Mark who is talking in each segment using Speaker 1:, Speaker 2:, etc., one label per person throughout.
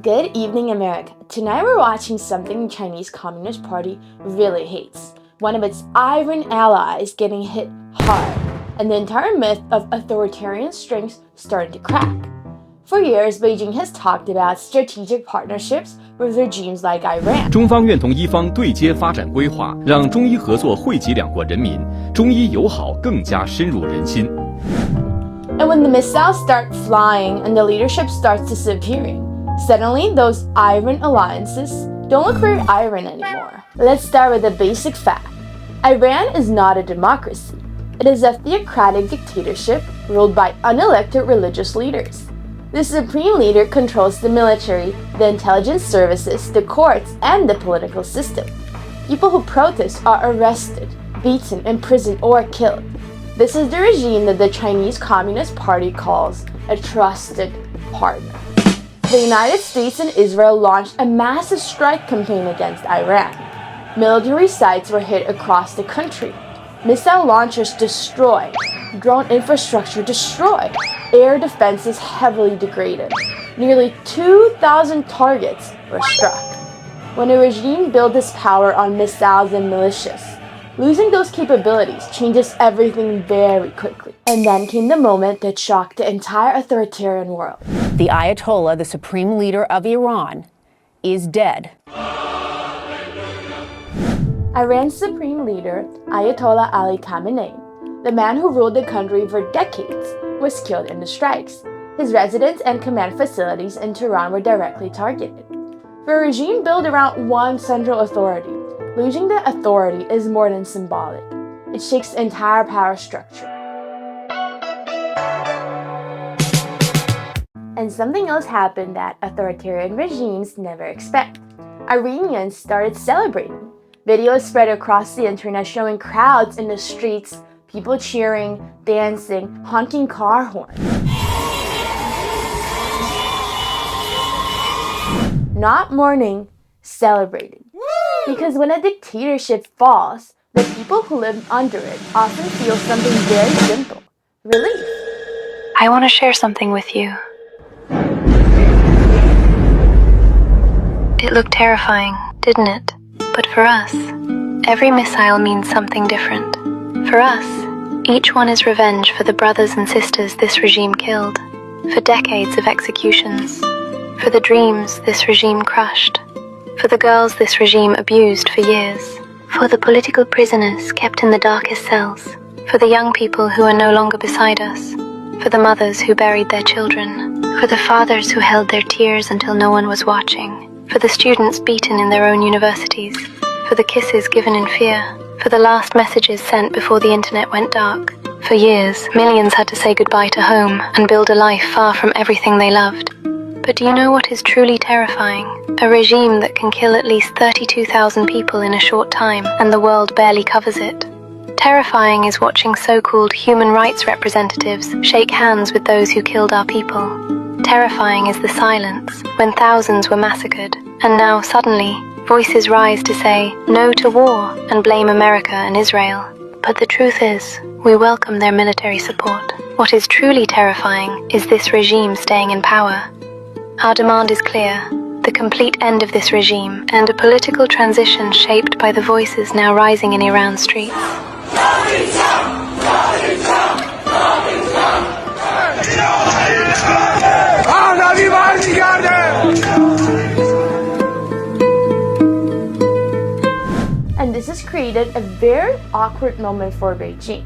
Speaker 1: Good evening, America. Tonight we're watching something the Chinese Communist Party really hates. One of its iron allies getting hit hard, and the entire myth of authoritarian strength starting to crack. For years, Beijing has talked about strategic partnerships with regimes like Iran.
Speaker 2: 中方愿同伊方对接发展规划，让中伊合作惠及两国人民，中伊友好更加深入人心。
Speaker 1: And when the missiles start flying and the leadership starts disappearing, suddenly those iron alliances don't look very iron anymore. Let's start with a basic fact. Iran is not a democracy. It is a theocratic dictatorship ruled by unelected religious leaders. The supreme leader controls the military, the intelligence services, the courts, and the political system. People who protest are arrested, beaten, imprisoned, or killed. This is the regime that the Chinese Communist Party calls a trusted partner. The United States and Israel launched a massive strike campaign against Iran. Military sites were hit across the country. Missile launchers destroyed. Drone infrastructure destroyed. Air defenses heavily degraded. Nearly 2,000 targets were struck. When a regime builds its power on missiles and militias, losing those capabilities changes everything very quickly. And then came the moment that shocked the entire authoritarian world.
Speaker 3: The Ayatollah, the supreme leader of Iran, is dead.
Speaker 1: Iran's supreme leader, Ayatollah Ali Khamenei, the man who ruled the country for decades, was killed in the strikes. His residence and command facilities in Tehran were directly targeted. For a regime built around one central authority, losing the authority is more than symbolic. It shakes the entire power structure. And something else happened that authoritarian regimes never expect. Iranians started celebrating. Videos spread across the internet showing crowds in the streets, people cheering, dancing, honking car horns. Not mourning, celebrating. Because when a dictatorship falls, the people who live under it often feel something very simple: relief.
Speaker 4: I want to share something with you. It looked terrifying, didn't it? But for us, every missile means something different. For us, each one is revenge for the brothers and sisters this regime killed, for decades of executions, for the dreams this regime crushed, for the girls this regime abused for years, for the political prisoners kept in the darkest cells, for the young people who are no longer beside us, for the mothers who buried their children, for the fathers who held their tears until no one was watching, for the students beaten in their own universities, for the kisses given in fear, for the last messages sent before the internet went dark. For years, millions had to say goodbye to home and build a life far from everything they loved. But do you know what is truly terrifying? A regime that can kill at least 32,000 people in a short time, and the world barely covers it. Terrifying is watching so-called human rights representatives shake hands with those who killed our people. Terrifying is the silence when thousands were massacred, and now suddenly voices rise to say no to war and blame America and Israel. But the truth is, we welcome their military support. What is truly terrifying is this regime staying in power. Our demand is clear: the complete end of this regime and a political transition shaped by the voices now rising in Iran's streets.
Speaker 1: And this has created a very awkward moment for Beijing.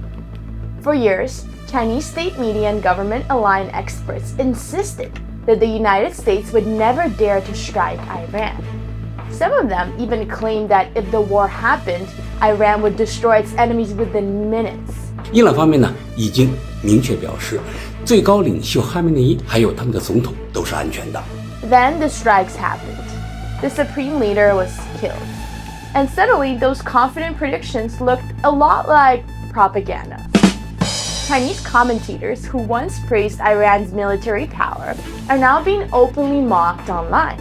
Speaker 1: For years, Chinese state media and government-aligned experts insisted that the United States would never dare to strike Iran. Some of them even claimed that if the war happened, Iran would destroy its enemies within minutes.
Speaker 5: 伊朗方面呢，已经明确表示，最高领袖哈梅内伊还有他们的总统都是安全的。
Speaker 1: Then the strikes happened. The supreme leader was killed. And suddenly, those confident predictions looked a lot like propaganda. Chinese commentators who once praised Iran's military power are now being openly mocked online.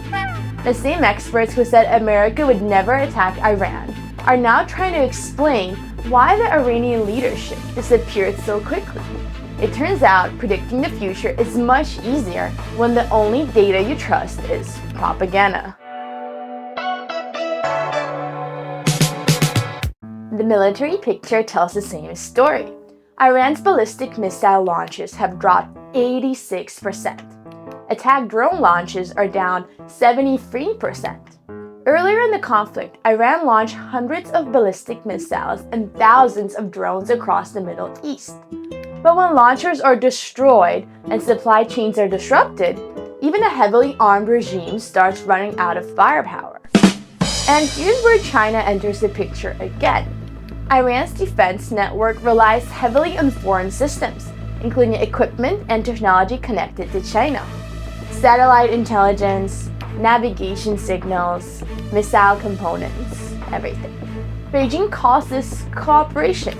Speaker 1: The same experts who said America would never attack Iran are now trying to explain why the Iranian leadership disappeared so quickly. It turns out predicting the future is much easier when the only data you trust is propaganda. The military picture tells the same story. Iran's ballistic missile launches have dropped 86%. Attack drone launches are down 73%. Earlier in the conflict, Iran launched hundreds of ballistic missiles and thousands of drones across the Middle East. But when launchers are destroyed and supply chains are disrupted, even a heavily armed regime starts running out of firepower. And here's where China enters the picture again. Iran's defense network relies heavily on foreign systems, including equipment and technology connected to China. Satellite intelligence, navigation signals, missile components, everything. Beijing calls this cooperation.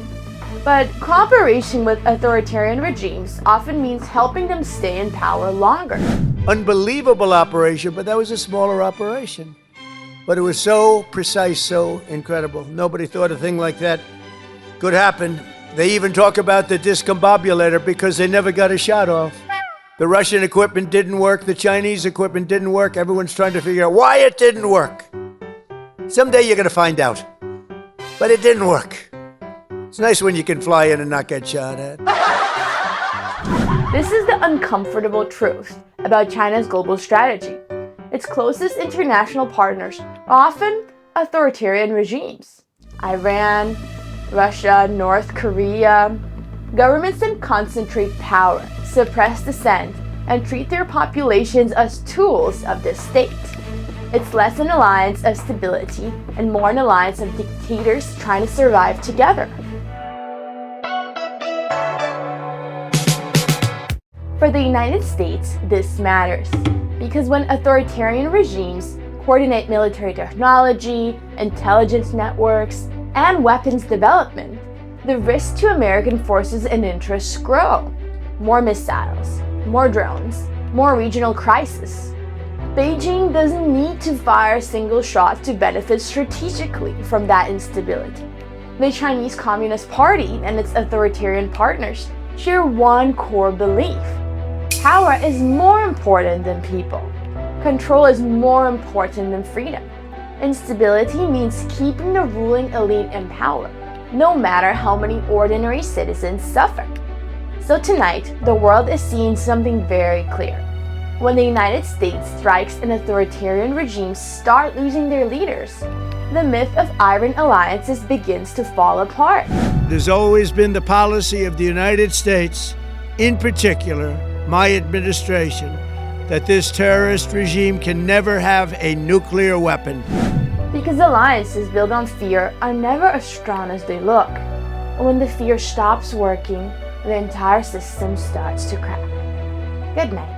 Speaker 1: But cooperation with authoritarian regimes often means helping them stay in power longer.
Speaker 6: Unbelievable operation, but that was a smaller operation. But it was so precise, so incredible. Nobody thought a thing like that could happen. They even talk about the discombobulator because they never got a shot off. The Russian equipment didn't work, the Chinese equipment didn't work. Everyone's trying to figure out why it didn't work. Someday you're going to find out. But it didn't work. It's nice when you can fly in and not get shot at.
Speaker 1: This is the uncomfortable truth about China's global strategy. Its closest international partners are often authoritarian regimes. Iran, Russia, North Korea. Governments then concentrate power, suppress dissent, and treat their populations as tools of the state. It's less an alliance of stability and more an alliance of dictators trying to survive together. For the United States, this matters. Because when authoritarian regimes coordinate military technology, intelligence networks, and weapons development, the risk to American forces and interests grow. More missiles, more drones, more regional crises. Beijing doesn't need to fire a single shot to benefit strategically from that instability. The Chinese Communist Party and its authoritarian partners share one core belief. Power is more important than people. Control is more important than freedom. Instability means keeping the ruling elite in power, no matter how many ordinary citizens suffer. So tonight, the world is seeing something very clear. When the United States strikes and authoritarian regimes start losing their leaders, the myth of iron alliances begins to fall apart.
Speaker 6: It has always been the policy of the United States, in particular, my administration, that this terrorist regime can never have a nuclear weapon.
Speaker 1: Because alliances built on fear are never as strong as they look. And when the fear stops working, the entire system starts to crack. Good night.